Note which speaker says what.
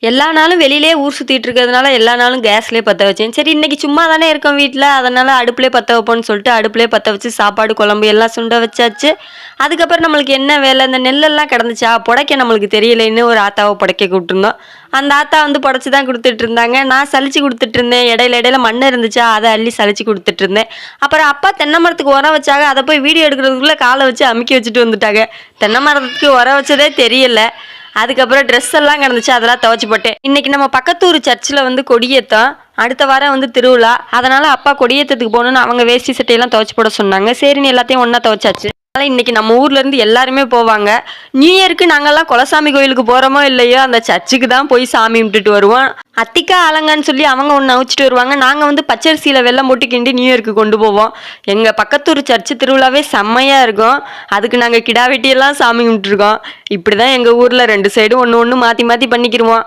Speaker 1: எல்லா நாளும் வெளியிலேயே ஊர் சுத்திட்டு இருக்கிறதுனால எல்லா நாளும் கேஸ்லயே பத்த வச்சேன். சரி இன்னைக்கு சும்மா தானே இருக்கோம் வீட்ல. அதனால அடுப்புலயே பத்த வைப்போம்ன்னு சொல்லிட்டு அடுப்புலயே பத்த வச்சு சாப்பாடு, குழம்பு எல்லாம் சுண்ட வச்சாச்சு. அதுக்கப்புறம் நம்மளுக்கு என்ன வேலை, இந்த நெல்லெல்லாம் கிடந்துச்சா புடைக்க நம்மளுக்கு தெரியலைன்னு ஒரு ஆத்தாவை புடைக்க கூப்பிட்டுருந்தோம். அந்த ஆத்தா வந்து புடைச்சு தான் குடுத்துட்டு இருந்தாங்க. நான் சலிச்சு குடுத்துட்டு இருந்தேன். இடையில இடையில மண் இருந்துச்சா அத அள்ளி சலிச்சு குடுத்துட்டு இருந்தேன். அப்புறம் அப்பா தென்னை மரத்துக்கு உரம் வச்சாங்க. அத போய் வீடியோ எடுக்கிறதுக்குள்ள கால வச்சு அமுக்கி வச்சுட்டு வந்துட்டாங்க. தென்னை மரத்துக்கு உரம் வச்சதே தெரியல. அதுக்கப்புறம் ட்ரெஸ் எல்லாம் கிடந்துச்சு அதெல்லாம் துவைச்சு போட்டேன். இன்னைக்கு நம்ம பக்கத்தூர் சர்ச்சில் வந்து கொடியேத்தம். அடுத்த வாரம் வந்து திருவிழா. அதனால அப்பா கொடியேத்தத்துக்கு போகணும்னு அவங்க வேஷ்டி சட்டையெல்லாம் துவைச்சு போட சொன்னாங்க. சரின்னு எல்லாத்தையும் ஒன்றா துவைச்சாச்சு. அதனால இன்னைக்கு நம்ம ஊர்ல இருந்து எல்லாருமே போவாங்க. நியூ இயருக்கு நாங்கெல்லாம் குலசாமி கோயிலுக்கு போறோமோ இல்லையோ அந்த சர்ச்சுக்கு தான் போய் சாமி கும்பிட்டுட்டு வருவோம். அத்திக்கா ஆலங்கன்னு சொல்லி அவங்க ஒன்று அவிச்சிட்டு வருவாங்க. நாங்கள் வந்து பச்சரிசியில வெள்ளம் போட்டு கிண்டி நியூ இயருக்கு கொண்டு போவோம். எங்கள் பக்கத்தூர் சர்ச்சு திருவிழாவே செம்மையா இருக்கும். அதுக்கு நாங்கள் கிடா வெட்டியெல்லாம் சாமி கும்பிட்டுருக்கோம். இப்படி தான் எங்கள் ஊரில் 2 சைடும் ஒன்று ஒன்று மாற்றி மாற்றி பண்ணிக்கிருவோம்.